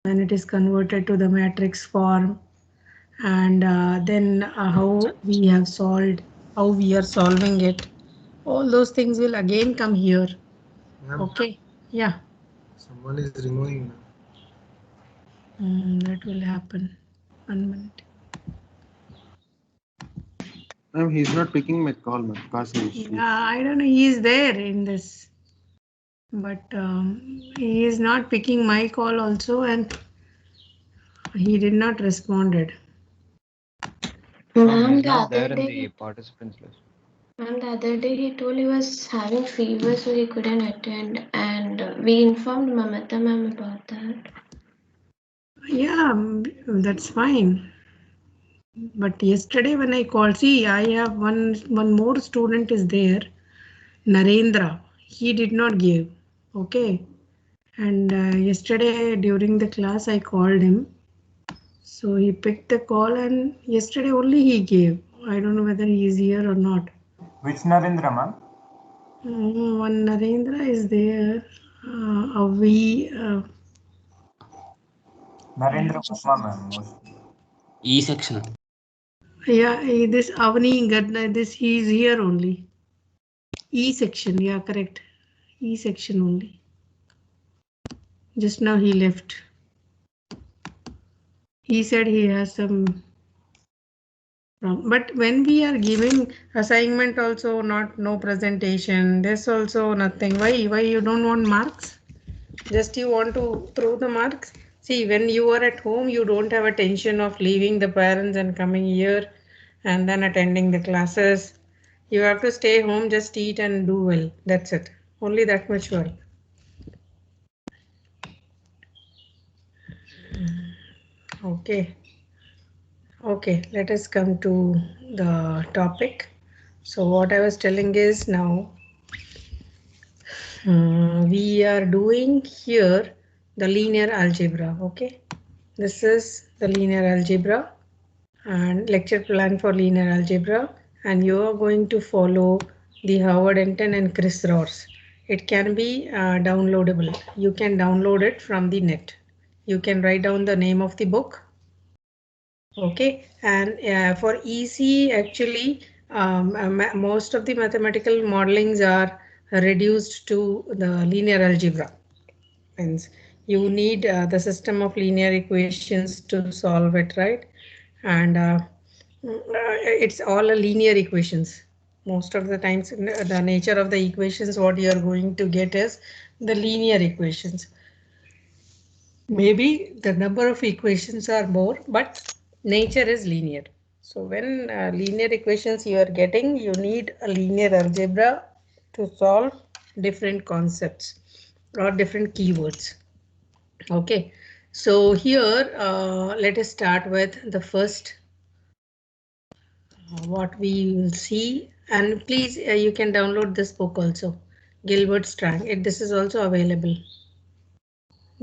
when it is converted to the matrix form, and then how we have solved, how we are solving it. All those things will again come here. Ma'am, Okay. Yeah. someone is removing. That will happen. 1 minute. Ma'am, he's not picking my call, ma'am. Kasim. Yeah, I don't know. He is there in this, but he is not picking my call also, and he did not responded. Ma'am, He's the not other there in day, the participants list. ma'am, the other day he told he was having fever, so he couldn't attend, and we informed Mamata ma'am about that. Yeah, that's fine. But yesterday when I called, see, I have one more student is there, Narendra. He did not give. Okay. And yesterday during the class I called him. So he picked the call and yesterday only he gave. I don't know whether he is here or not. Which Narendra, ma'am? One Narendra is there. We Narendra Verma, ma'am, mostly. E section. yeah, this Avani Gadna, this he is here only. E section, yeah, correct. E section only. Just now he left. He said he has some problem. But when we are giving assignment also not no presentation, this also nothing. Why you don't want marks? Just you want to prove the marks? See, when you are at home, you don't have a tension of leaving the parents and coming here and then attending the classes. You have to stay home, just eat and do well. That's it. Only that much work. Okay. Okay, let us come to the topic. So what I was telling is now we are doing here the linear algebra. Okay, this is the linear algebra and lecture plan for linear algebra, and you are going to follow the Howard Hinton and Chris Ross. It can be downloadable. You can download it from the net. You can write down the name of the book. Okay, and for EC actually most of the mathematical modelings are reduced to the linear algebra. Means you need the system of linear equations to solve it, right? And it's all a linear equations. Most of the times the nature of the equations what you are going to get is the linear equations. Maybe the number of equations are more, but nature is linear. So when linear equations you are getting, you need a linear algebra to solve different concepts or different keywords. Okay, so here let us start with the first what we will see, and please you can download this book also, Gilbert Strang. This is also available.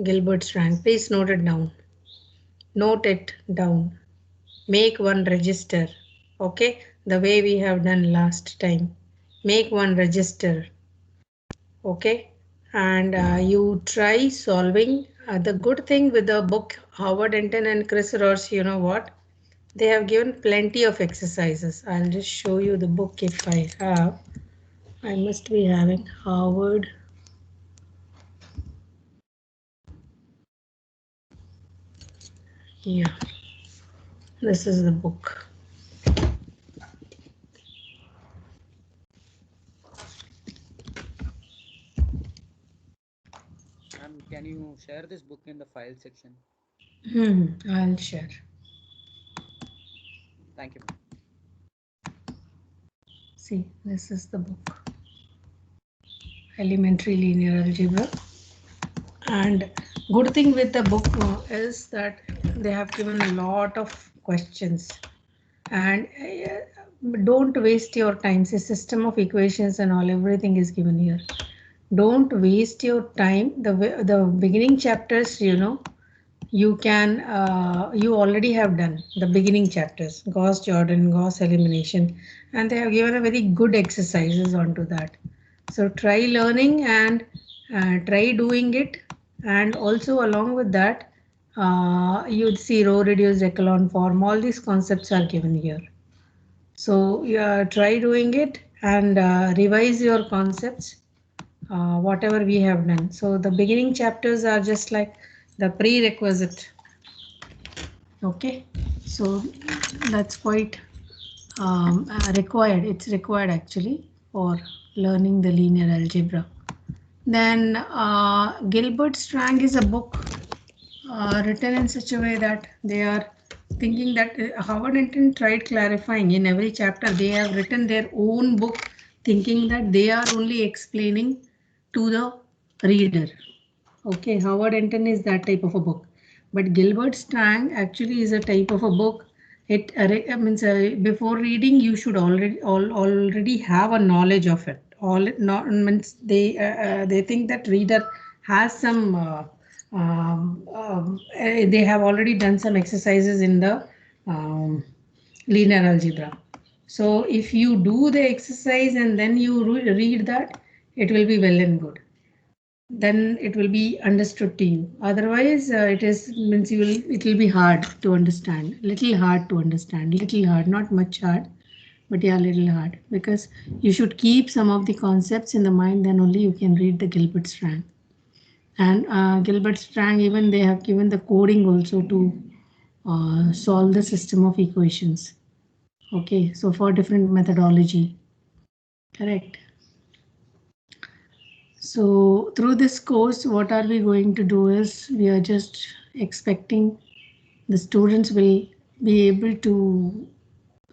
Gilbert Strang, please note it down. Note it down. Make one register. Okay, the way we have done last time. Make one register. Okay, and you try solving. The good thing with the book Howard Hinton and Chris Ross, you know what? They have given plenty of exercises. I'll just show you the book if I have. I must be having Howard. Yeah, this is the book. Can you share this book in the file section? I'll share. Thank you. See, this is the book. Elementary linear algebra. And good thing with the book is that they have given a lot of questions. And don't waste your time. It's a system of equations and all, everything is given here. Don't waste your time. The beginning chapters, you know, you can you already have done the beginning chapters, Gauss Jordan, Gauss elimination, and they have given a very good exercises onto that. So try learning and try doing it, and also along with that you'd see row reduced echelon form. All these concepts are given here. So try doing it and revise your concepts, whatever we have done. So the beginning chapters are just like the prerequisite. Okay, so that's quite required. It's required actually for learning the linear algebra. Then Gilbert-Strang is a book written in such a way that they are thinking that Howard Hinton tried clarifying in every chapter. They have written their own book thinking that they are only explaining to the reader. Okay, Howard Hinton is that type of a book, but Gilbert-Strang actually is a type of a book. It means before reading you should already have a knowledge of it. All it not means they think that reader has some they have already done some exercises in the linear algebra. So if you do the exercise and then you read that, it will be well and good. Then it will be understood to you. Otherwise, it will be hard to understand. Little hard to understand. Little hard, not much hard, but yeah, little hard, because you should keep some of the concepts in the mind. Then only you can read the Gilbert-Strang. And Gilbert-Strang, even they have given the coding also to solve the system of equations. Okay, so for different methodology. Correct. So through this course, what are we going to do is we are just expecting the students will be able to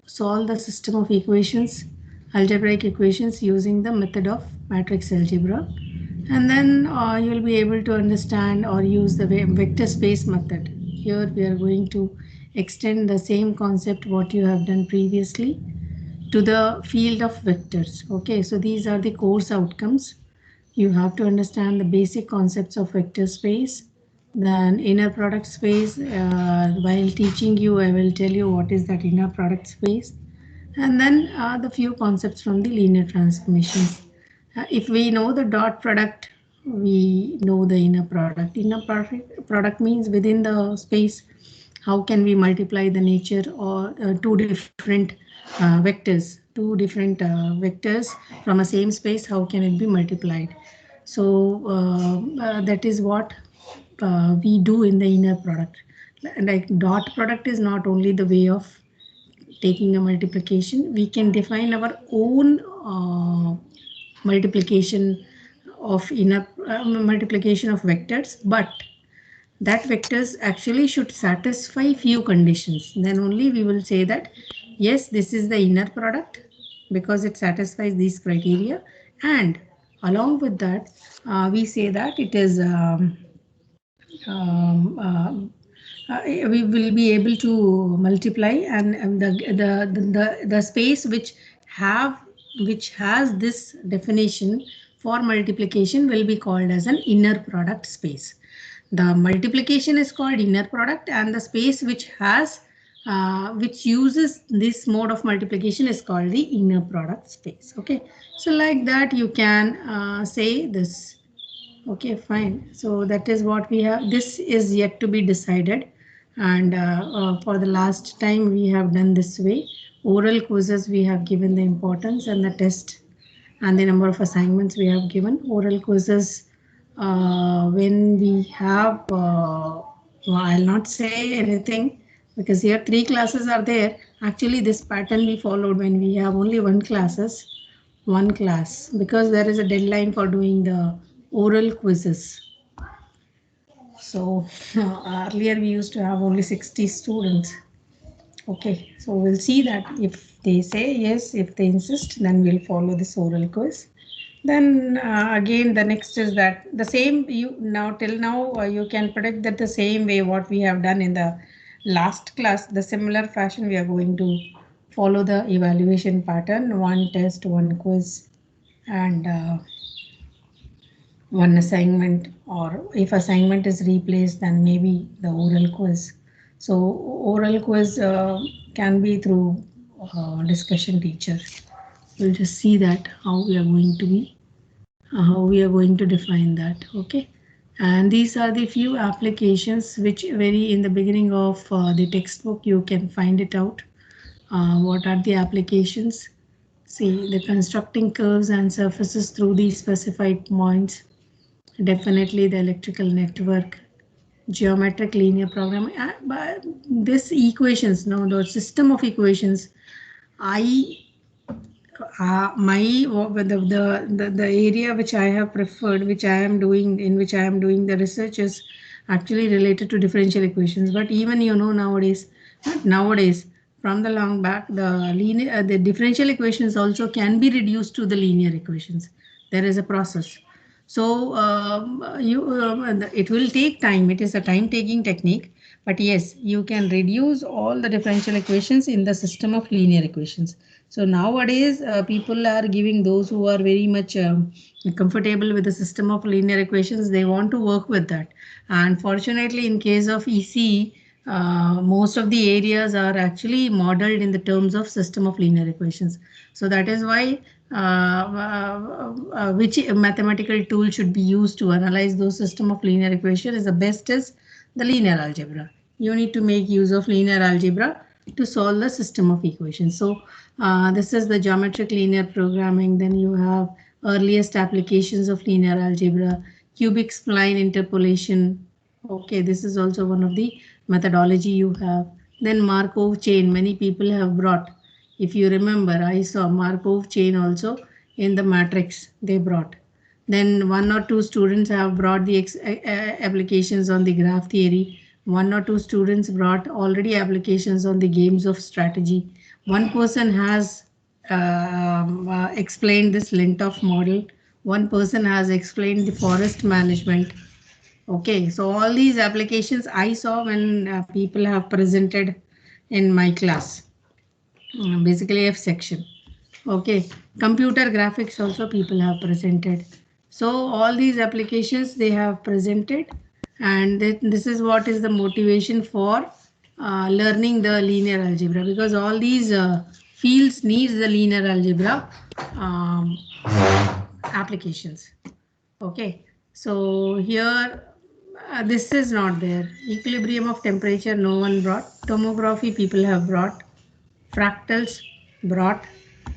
solve the system of equations, algebraic equations using the method of matrix algebra. And then you will be able to understand or use the vector space method. Here we are going to extend the same concept what you have done previously to the field of vectors. Okay, so these are the course outcomes. You have to understand the basic concepts of vector space, then inner product space. While teaching you, I will tell you what is that inner product space, and then the few concepts from the linear transformations. If we know the dot product, we know the inner product. Inner product means within the space, how can we multiply the nature or two different vectors, from a same space, how can it be multiplied? So that is what we do in the inner product. Like dot product is not only the way of taking a multiplication, we can define our own multiplication of multiplication of vectors, but that vectors actually should satisfy few conditions. Then only we will say that yes, this is the inner product because it satisfies these criteria, and along with that we say that it is we will be able to multiply, and the space which has this definition for multiplication will be called as an inner product space. The multiplication is called inner product, and the space which uses this mode of multiplication is called the inner product space. Okay, so like that you can say this. Okay, fine. So that is what we have. This is yet to be decided, and for the last time we have done this way. Oral quizzes we have given the importance, and the test and the number of assignments we have given. Oral quizzes, when we have, I'll not say anything because here 3 classes are there. Actually this pattern we followed when we have only one class, because there is a deadline for doing the oral quizzes. So earlier we used to have only 60 students. Okay, so we'll see that if they say yes, if they insist, then we'll follow this oral quiz. Then again, the next is that the same till now you can predict that the same way what we have done in the last class, the similar fashion we are going to follow the evaluation pattern: 1 test, 1 quiz, and 1 assignment, or if assignment is replaced, then maybe the oral quiz. So oral quiz can be through discussion teacher. We'll just see that how we are going to define that. Okay, And these are the few applications which very in the beginning of the textbook you can find it out. What are the applications? See the constructing curves and surfaces through these specified points. Definitely the electrical network, geometric linear programming. But this equations, no, the system of equations. I my the area which I have preferred, which I am doing in which I am doing the research is actually related to differential equations. But even nowadays, not nowadays, from the long back, the differential equations also can be reduced to the linear equations. There is a process. So it will take time. It is a time-taking technique. But yes, you can reduce all the differential equations in the system of linear equations. So nowadays, people are giving those who are very much comfortable with the system of linear equations, they want to work with that. And fortunately, in case of ECE, most of the areas are actually modeled in the terms of system of linear equations. So that is why which mathematical tool should be used to analyze those system of linear equation is the best is the linear algebra. You need to make use of linear algebra to solve the system of equations. So this is the geometric linear programming. Then you have earliest applications of linear algebra, cubic spline interpolation. Okay, this is also one of the methodology you have. Then Markov chain, many people have brought. If you remember, I saw Markov chain also in the matrix they brought. Then one or two students have brought the applications on the graph theory. One or two students brought already applications on the games of strategy. One person has explained this Lintoff model. One person has explained the forest management. Okay, so all these applications I saw when people have presented in my class, basically F section. Okay, computer graphics also people have presented. So all these applications they have presented, and this is what is the motivation for learning the linear algebra, because all these fields needs the linear algebra applications. Okay, so here this is not there. Equilibrium of temperature no one brought. Tomography people have brought. Fractals brought.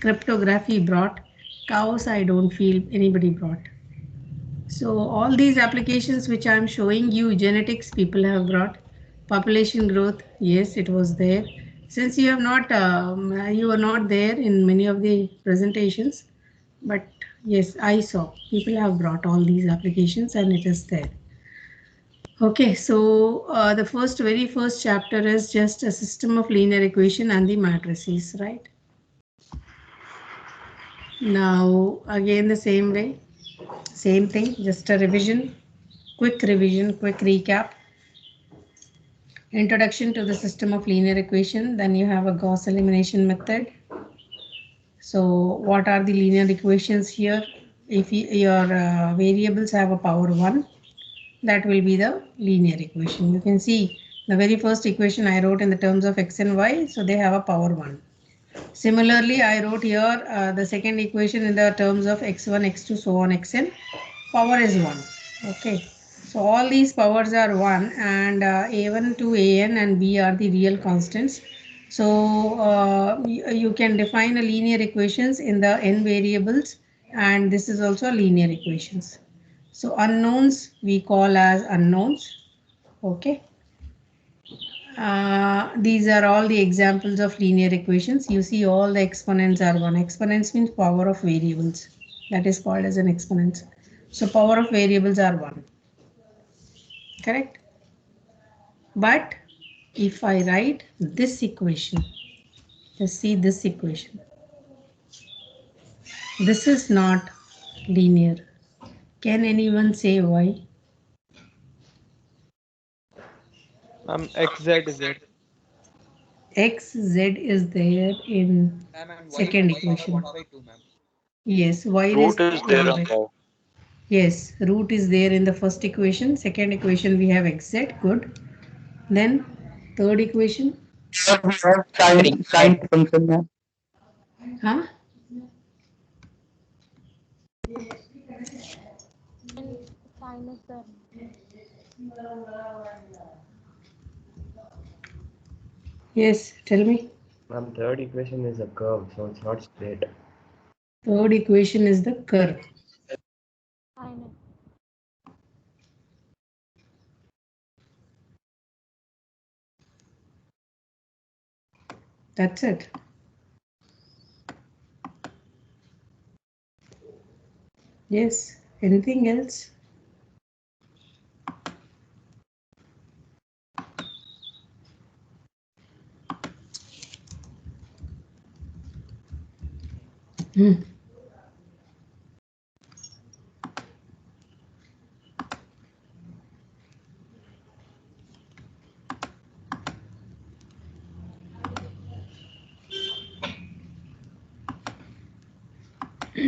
Cryptography brought. Chaos I don't feel anybody brought. So all these applications which I am showing you, genetics people have brought. Population growth, yes, it was there. Since you have not, you are not there in many of the presentations, but yes, I saw people have brought all these applications and it is there. Okay, so the very first chapter is just a system of linear equation and the matrices, right? Now again the same way, same thing, just a revision, quick recap. Introduction to the system of linear equation, then you have a Gauss elimination method. So what are the linear equations here? If your variables have a power 1, that will be the linear equation. You can see the very first equation I wrote in the terms of x and y, so they have a power 1. Similarly, I wrote here the second equation in the terms of x1, x2, so on, xn, power is 1. Okay, so all these powers are 1, and a1 to an and b are the real constants. So you can define a linear equations in the n variables, and this is also linear equations. So unknowns we call as unknowns. Okay. These are all the examples of linear equations. You see all the exponents are 1. Exponents means power of variables. That is called as an exponent. So power of variables are 1. Correct? But if I write this equation, just see this equation. This is not linear. Can anyone say why? XZ is there. XZ is there in second equation. 1 by 2, ma'am. Yes, y Root is there 1 on by. the. Yes, root is there in the first equation. Second equation we have xz. Good. Then third equation. Sine function, ma'am. Huh? Yes, tell me. Ma'am, third equation is a curve, so it's not straight. Third equation is the curve. That's it. Yes. Anything else?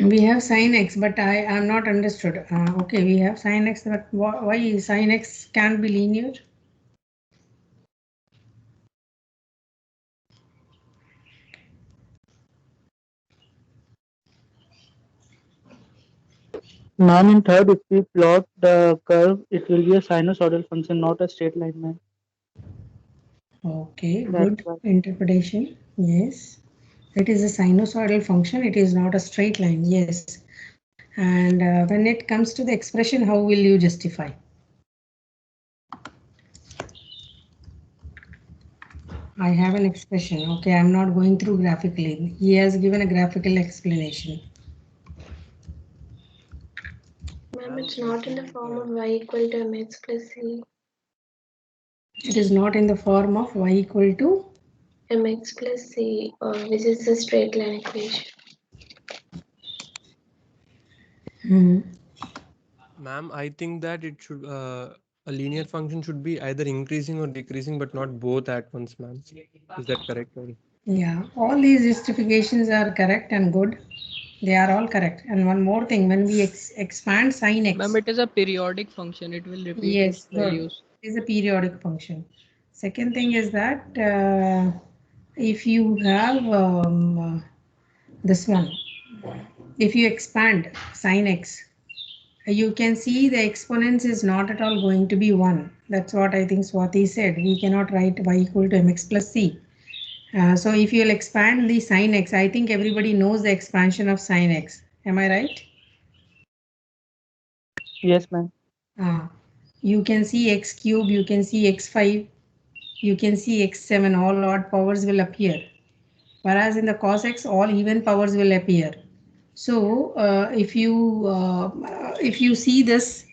We have sin x, but I am not understood. Okay, we have sin x, but why sin x can't be linear? Ma'am, in third, if we plot the curve, it will be a sinusoidal function, not a straight line, ma'am. Okay, That's good why. interpretation. Yes, it is a sinusoidal function. It is not a straight line. Yes, and when it comes to the expression, how will you justify? I have an expression. Okay, I'm not going through graphically. He has given a graphical explanation. Ma'am, it's not in the form of y equal to mx plus c. It is not in the form of y equal to Mx plus c, which is the straight line equation. Ma'am, I think that it should a linear function should be either increasing or decreasing, but not both at once, ma'am. Is that correct, ma'am? Yeah, all these justifications are correct and good. They are all correct. And one more thing, when we expand sin x. Ma'am, it is a periodic function. It will repeat Yes, its good. values. It is a periodic function. Second thing is that if you have this one, if you expand sin x, you can see the exponents is not at all going to be 1. That's what I think Swati said. We cannot write y equal to mx plus c. So if you'll expand the sin x, I think everybody knows the expansion of sin x. Am I right? Yes, ma'am. You can see x cube, you can see x5, you can see x7, all odd powers will appear. Whereas in the cos x, all even powers will appear. So if you see this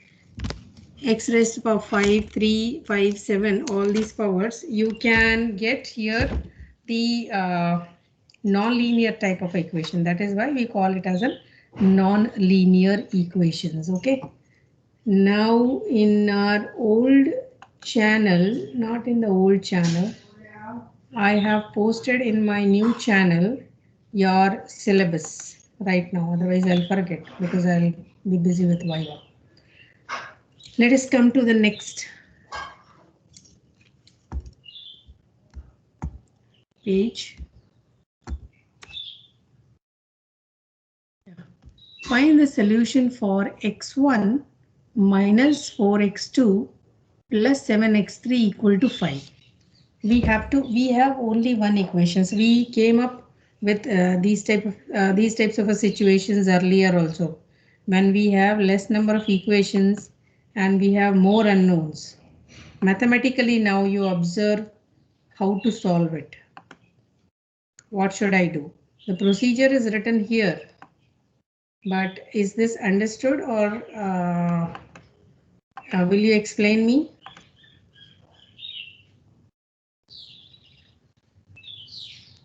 x raised to power 5, 3, 5, 7, all these powers, you can get here the non-linear type of equation. That is why we call it as a non-linear equations. Okay. Now in our old channel, not in the old channel, I have posted in my new channel your syllabus right now. Otherwise I'll forget because I'll be busy with Viva. Let us come to the next page. Find the solution for x1 minus 4x2 plus 7x3 equal to 5. We have only one equations. We came up with these types of situations earlier also, when we have less number of equations and we have more unknowns. Mathematically, now you observe how to solve it. What should I do? The procedure is written here, but is this understood, or will you explain me?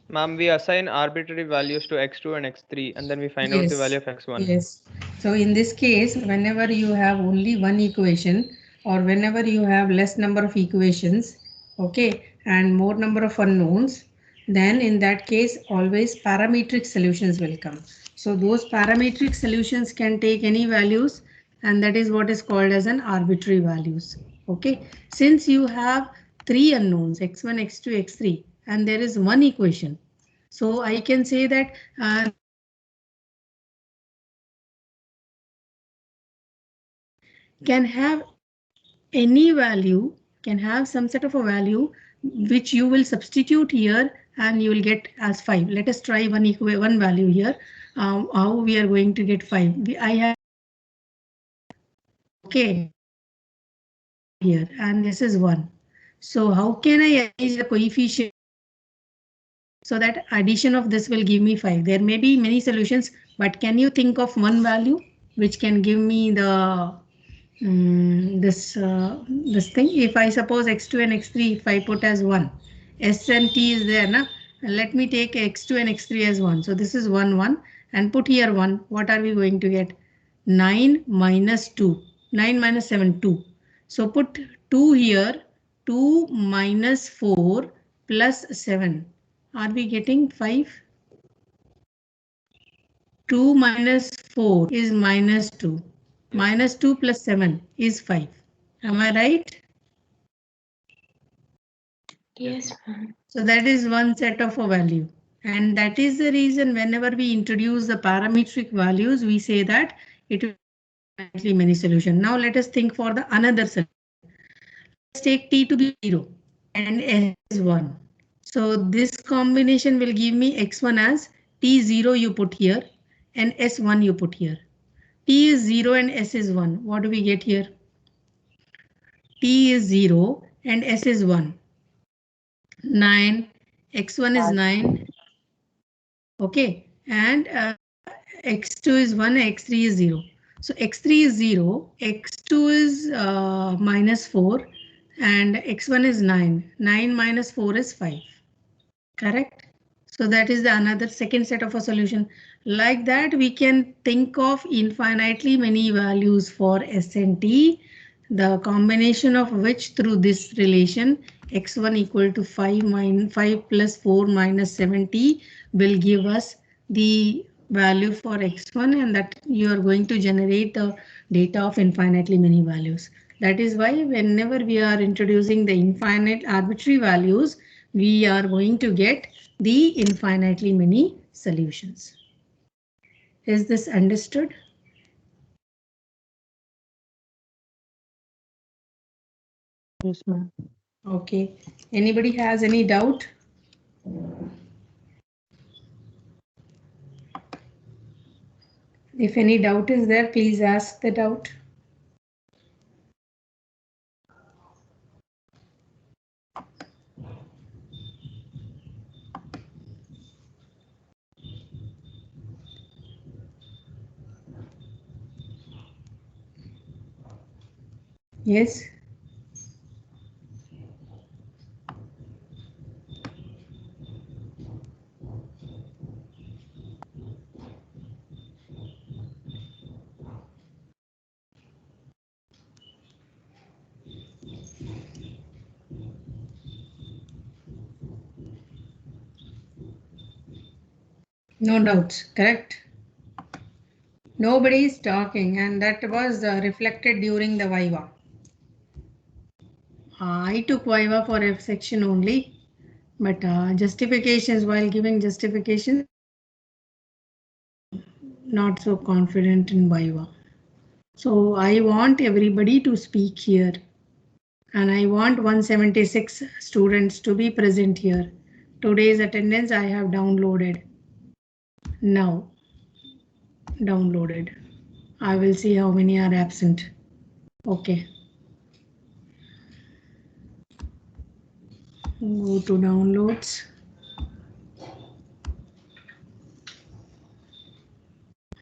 Ma'am, we assign arbitrary values to x2 and x3 and then we find out the value of x1. Yes. So in this case, whenever you have only one equation or whenever you have less number of equations, okay, and more number of unknowns, then in that case always parametric solutions will come. So those parametric solutions can take any values, and that is what is called as an arbitrary values. Okay. Since you have three unknowns, x1, x2, x3, and there is one equation, so I can say that can have any value can have some set of a value which you will substitute here and you will get as 5. Let us try one value here. How we are going to get 5? I have okay here and this is 1. So how can I arrange the coefficient so that addition of this will give me 5? There may be many solutions, but can you think of one value which can give me the this thing? If I suppose x2 and x3, if I put as 1, s and t is there, na? Let me take x2 and x3 as 1. So this is 1, 1 and put here 1. What are we going to get? 9 minus 2. 9 minus 7, 2. So put 2 here. 2 minus 4 plus 7. Are we getting 5? 2 minus 4 is minus 2. Minus 2 plus 7 is 5. Am I right? Yes, ma'am. So that is one set of a value. And that is the reason whenever we introduce the parametric values, we say that it will be many solution. Now let us think for the another solution. Let's take t to be 0 and s is 1. So this combination will give me x1 as t0 you put here and s1 you put here. T is 0 and s is 1. What do we get here? T is 0 and s is 1. 9. X1 is 9. Okay. And x2 is 1, x3 is 0. So x3 is 0, x2 is minus 4 and x1 is 9. 9 minus 4 is 5. Correct? So that is the another second set of a solution. Like that, we can think of infinitely many values for S and T, the combination of which through this relation x1 equal to 5 plus 4 minus 7t will give us the value for x1, and that you are going to generate the data of infinitely many values. That is why whenever we are introducing the infinite arbitrary values, we are going to get the infinitely many solutions. Is this understood? Yes, ma'am. Okay. Anybody has any doubt? If any doubt is there, please ask the doubt. Yes. No doubts, correct? Nobody is talking, and that was reflected during the Viva. I took Viva for F section only, but justifications, while giving justification, not so confident in Viva. So I want everybody to speak here, and I want 176 students to be present here. Today's attendance I have downloaded. Now, downloaded. I will see how many are absent. Okay. Go to downloads.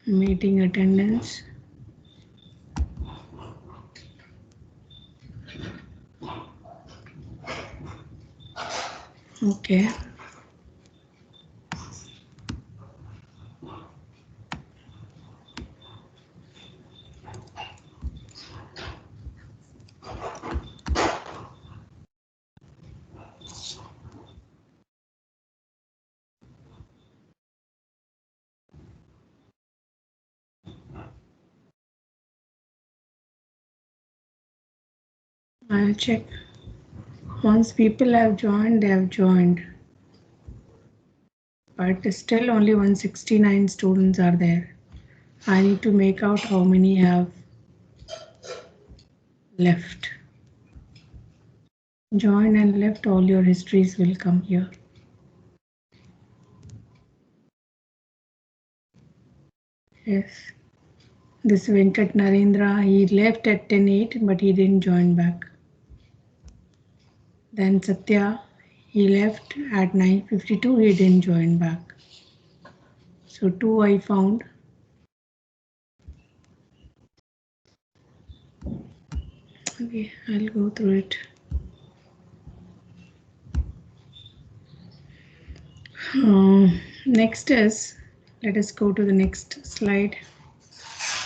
Meeting attendance. Okay. I'll check. Once people have joined, they have joined. But still only 169 students are there. I need to make out how many have left. join and left, all your histories will come here. Yes. This Venkat Narendra, he left at 10:08, but he didn't join back. Then Satya, he left at 9:52, he didn't join back. So 2 I found. Okay, I'll go through it. Next is, let us go to the next slide.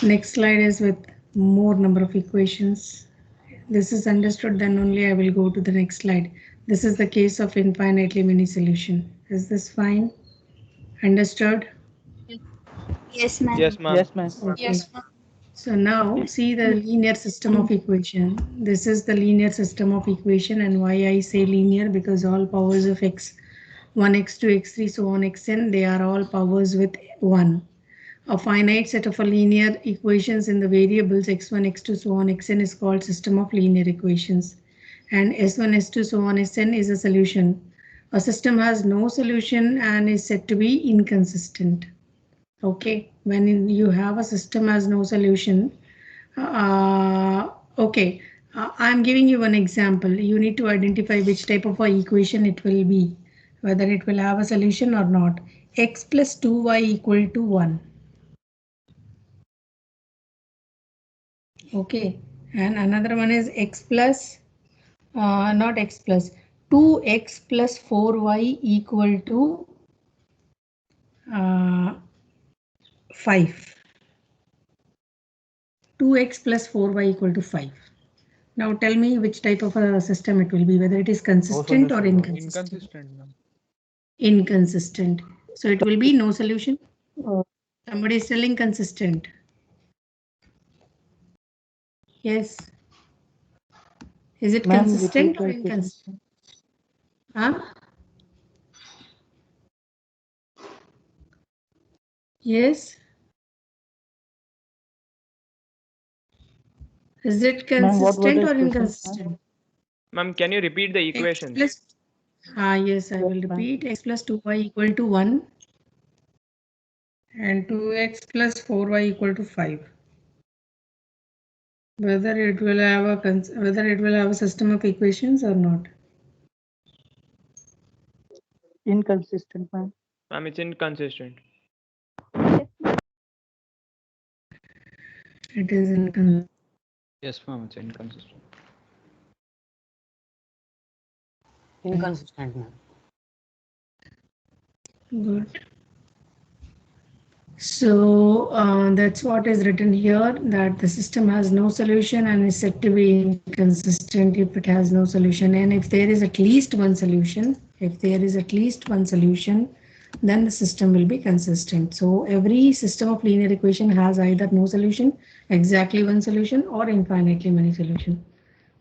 Next slide is with more number of equations. This is understood, then only I will go to the next slide. This is the case of infinitely many solution. Is this fine? Understood? Yes, ma'am. Yes, ma'am. Yes, ma'am. Okay. Yes, ma'am. So now see the linear system of equation. This is the linear system of equation, and why I say linear, because all powers of x, 1, x2, x3, so on, xn, they are all powers with 1. A finite set of a linear equations in the variables x1, x2, so on, xn is called system of linear equations. And s1, s2, so on, sn is a solution. A system has no solution and is said to be inconsistent. Okay, when you have a system has no solution, okay, I'm giving you an example. You need to identify which type of a equation it will be, whether it will have a solution or not. X plus 2y equal to 1. Okay, and another one is x plus, not x plus, 2x plus 4y equal to 5. 2x plus 4y equal to 5. Now tell me which type of a system it will be, whether it is consistent or inconsistent. Inconsistent, ma'am. Inconsistent. So it will be no solution. Uh, Somebody is telling consistent. Yes. Is it Ma'am, consistent repeat or the question. inconsistent? Huh? Yes. Is it Ma'am, what were consistent the or equations, ma'am? inconsistent? Ma'am, can you repeat the X equation? plus, yes, I Yes, will ma'am. repeat. X plus 2y equal to 1 and 2x plus 4y equal to 5. Whether it will have a system of equations or not. Inconsistent, ma'am. Ma'am, it's inconsistent. It is inconsistent. Yes, ma'am. It's inconsistent. Inconsistent, ma'am. Good. So that's what is written here, that the system has no solution and is said to be inconsistent if it has no solution. And if there is at least one solution, then the system will be consistent. So every system of linear equation has either no solution, exactly one solution, or infinitely many solutions.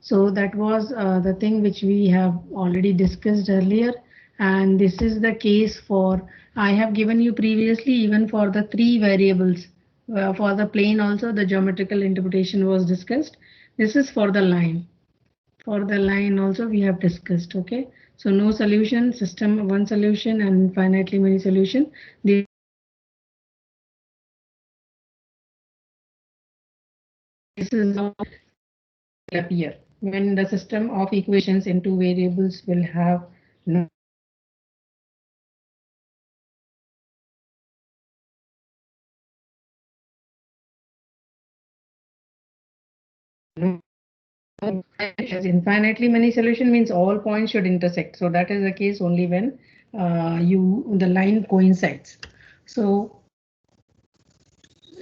So that was the thing which we have already discussed earlier, and this is the case for, I have given you previously even for the 3 variables. For the plane also the geometrical interpretation was discussed. This is for the line. For the line also we have discussed. Okay, so no solution, system one solution, and infinitely many solution. This is how it will appear when the system of equations in 2 variables will have no as infinitely many solution means all points should intersect. So that is the case only when the line coincides. So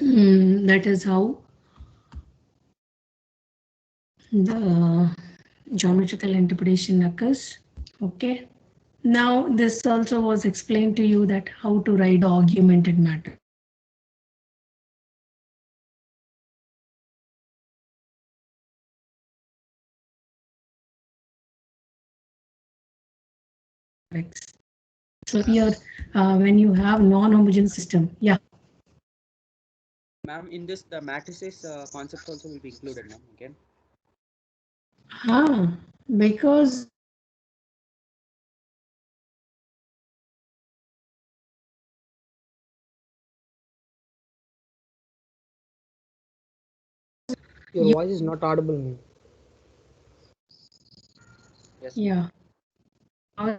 that is how the geometrical interpretation occurs. Okay. Now this also was explained to you that how to write the augmented matrix. So here, when you have non-homogeneous system, yeah. Ma'am, in this, the matrices concept also will be included, ma'am, again. Because Your voice is not audible, ma'am. Yes. Yeah. Ma'am,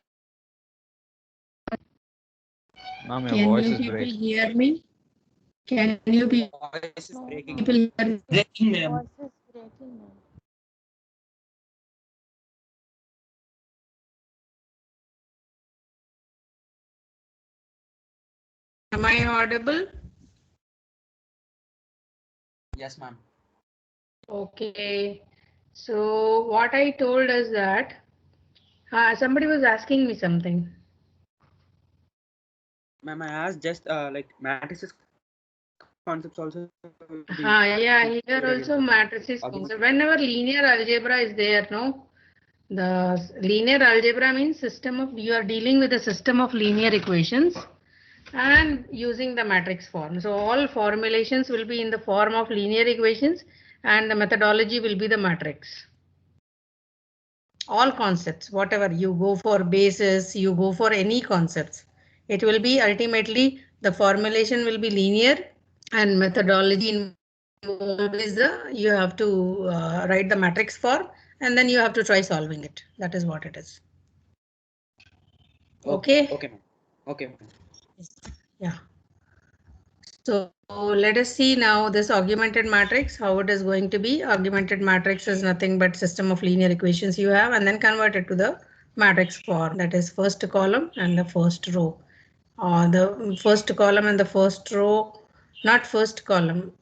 your Can voice you is people breaking. hear me? Can you Voice is breaking. people hear me? Breaking, ma'am. Voice is breaking, ma'am. Am I audible? Yes, ma'am. Okay. So what I told is that somebody was asking me something. Ma'am, I asked just like matrices concepts also. Yeah, here also matrices concept. Whenever linear algebra is there, no? The linear algebra means system of, you are dealing with a system of linear equations and using the matrix form. So all formulations will be in the form of linear equations and the methodology will be the matrix. All concepts, whatever you go for basis, you go for any concepts, it will be ultimately the formulation will be linear and methodology involved is you have to write the matrix form and then you have to try solving it. That is what it is. Okay. Okay, ma'am. Okay, ma'am. Yeah. So let us see now this augmented matrix, how it is going to be. Augmented matrix is nothing but system of linear equations you have and then convert it to the matrix form, that is first column and the first row. The first column and the first row, not first column,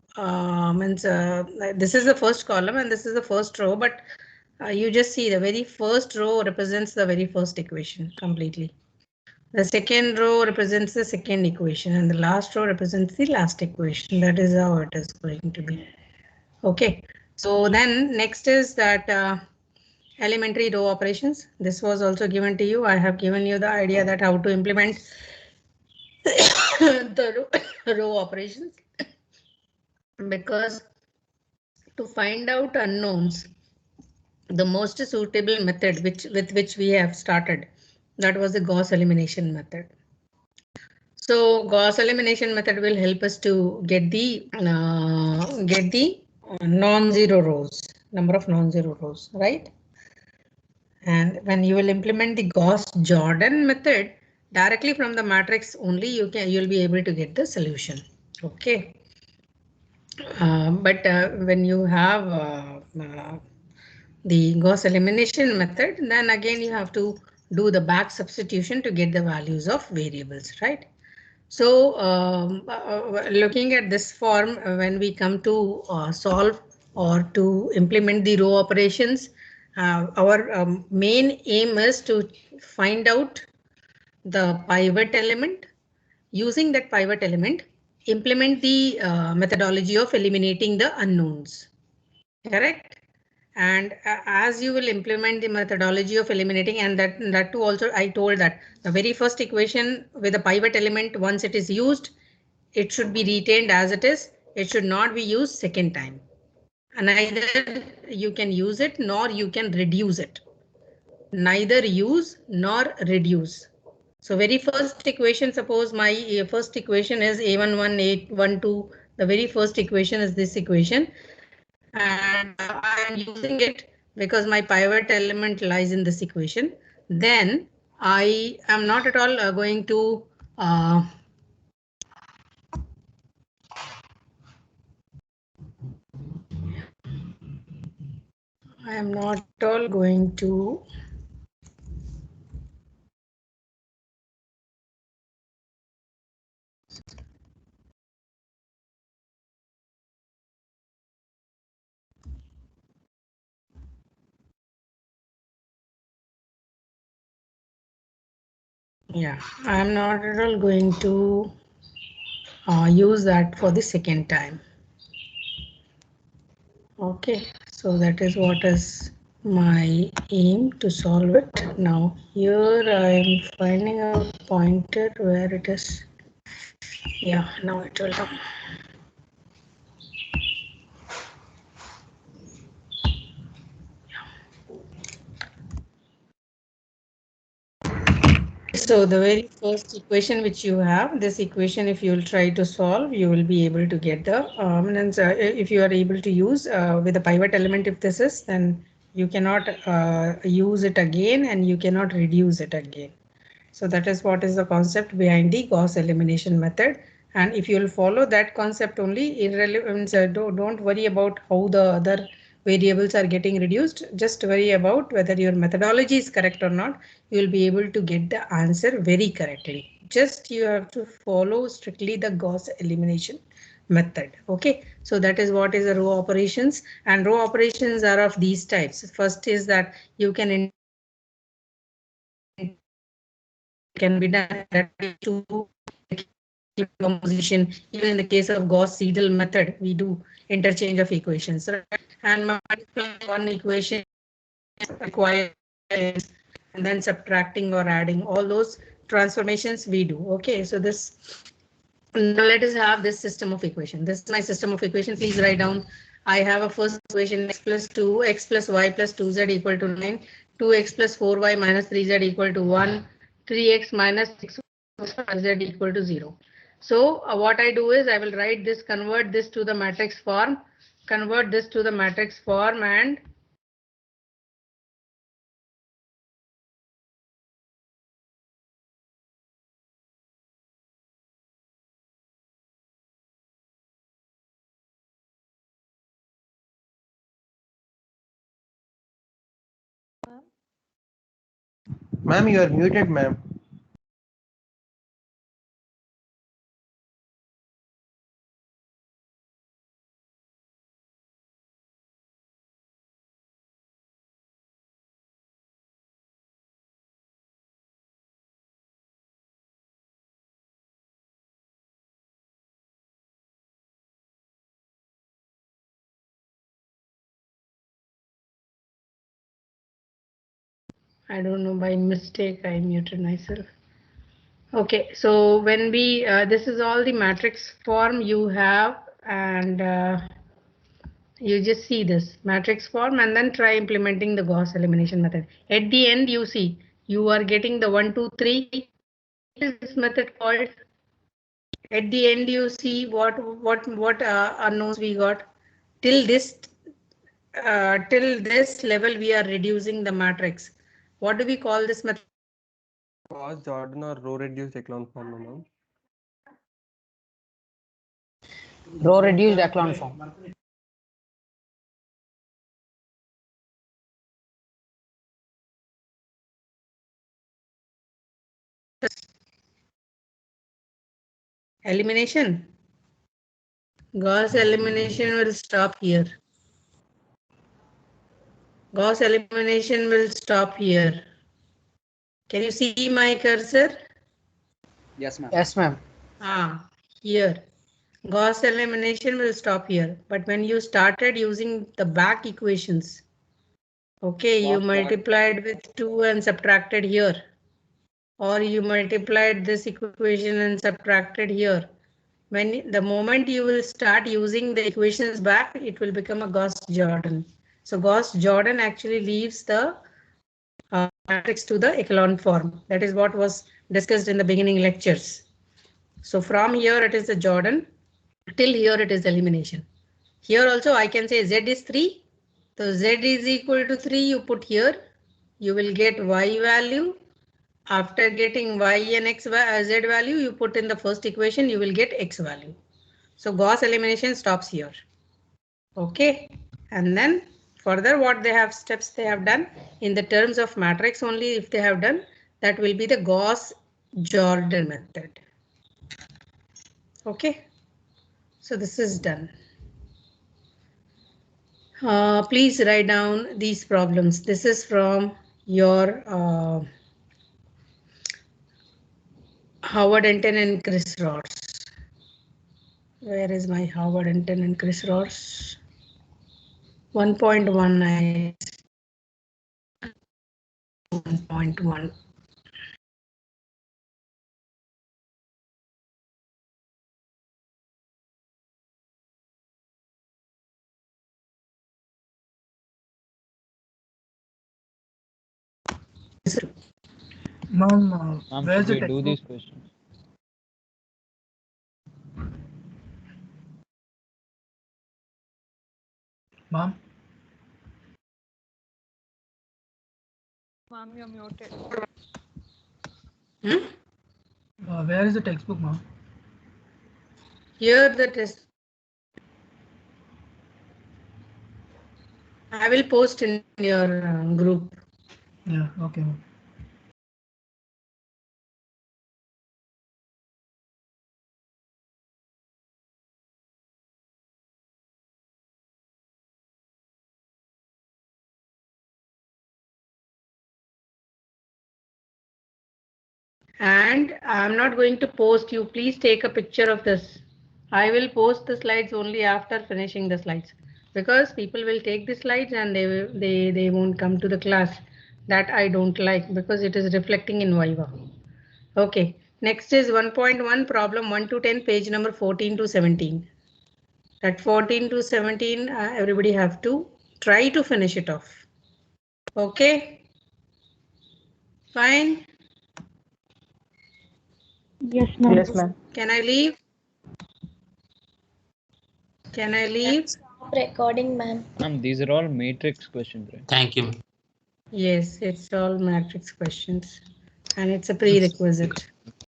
means this is the first column and this is the first row, but you just see the very first row represents the very first equation completely. The second row represents the second equation and the last row represents the last equation. That is how it is going to be. Okay, so then next is that elementary row operations. This was also given to you. I have given you the idea that how to implement the row operations, because to find out unknowns, the most suitable method with which we have started, that was the Gauss elimination method. So Gauss elimination method will help us to get the non-zero rows, number of non-zero rows, right? And when you will implement the Gauss-Jordan method directly from the matrix only, you'll be able to get the solution. Okay. But when you have the Gauss elimination method, then again you have to do the back substitution to get the values of variables, right? So looking at this form, when we come to solve or to implement the row operations, our main aim is to find out the pivot element. Using that pivot element, implement the methodology of eliminating the unknowns. Correct? And as you will implement the methodology of eliminating, and that too also I told that the very first equation with the pivot element, once it is used, it should be retained as it is. It should not be used second time. And either you can use it nor you can reduce it. Neither use nor reduce. So very first equation, suppose my first equation is a11, a12. The very first equation is this equation. And I am using it because my pivot element lies in this equation. Then I am not at all going to I am not at all going to I am not at all going to use that for the second time. Okay, so that is what is my aim to solve it. Now here I am finding a pointer where it is. Yeah, now it will come. So the very first equation which you have, this equation, if you will try to solve, you will be able to get the and if you are able to use with the pivot element, if this is, then you cannot use it again and you cannot reduce it again. So that is what is the concept behind the Gauss elimination method. And if you will follow that concept only, irrelevant, don't worry about how the other variables are getting reduced. Just worry about whether your methodology is correct or not. You will be able to get the answer very correctly. Just you have to follow strictly the Gauss elimination method. Okay, so that is what is the row operations, and row operations are of these types. First is that you can be done that to composition. Even in the case of Gauss-Seidel method, we do interchange of equations, right? And multiplying one equation requires and then subtracting or adding, all those transformations we do. Okay, so this, now let us have this system of equation. This is my system of equation. Please write down. I have a first equation, x plus 2, x plus y plus 2z equal to 9, 2x plus 4y minus 3z equal to 1, 3x minus 6z equal to 0. So what I do is I will write this, convert this to the matrix form, and Ma'am, you are muted, ma'am. I don't know, by mistake I muted myself. Okay, so when we this is all the matrix form you have, and you just see this matrix form and then try implementing the Gauss elimination method. At the end, you see you are getting the 1, 2, 3. What is this method called? At the end, you see what unknowns we got. Till this level, we are reducing the matrix. What do we call this method? Gauss Jordan or row reduced echelon form, ma'am. Row reduced echelon form. Elimination. Gauss elimination will stop here. Gauss elimination will stop here. Can you see my cursor? Yes, ma'am. Yes, ma'am. Here. Gauss elimination will stop here. But when you started using the back equations, okay, you multiplied with 2 and subtracted here. Or you multiplied this equation and subtracted here. When the moment you will start using the equations back, it will become a Gauss-Jordan. So Gauss-Jordan actually leaves the matrix to the echelon form. That is what was discussed in the beginning lectures. So from here it is the Jordan, till here it is elimination. Here also I can say Z is 3. So Z is equal to 3, you put here, you will get Y value. After getting Y and X Z value, you put in the first equation, you will get X value. So Gauss elimination stops here. Okay, and then further what they have steps they have done in the terms of matrix only, if they have done, that will be the Gauss-Jordan method. Okay, so this is done. Please write down these problems. This is from your Howard Hinton and Chris Ross. Where is my Howard Hinton and Chris Ross? 1.1. 1.1. Ma'am, where's the Should we do textbook? these questions? Ma'am, Ma'am, you're muted. where is the textbook, ma'am? Here the test. I will post in your group. Yeah, okay, ma'am. And I'm not going to post you. Please take a picture of this. I will post the slides only after finishing the slides, because people will take the slides and they won't come to the class. That I don't like, because it is reflecting in Viva. Okay, next is 1.1 problem 1 to 10, page number 14 to 17. At 14 to 17, everybody have to try to finish it off. Okay, fine. Yes, ma'am. Yes, ma'am. Can I leave? Can I leave? Stop recording, ma'am. Ma'am, these are all matrix questions, right? Thank you. Yes, it's all matrix questions and it's a prerequisite.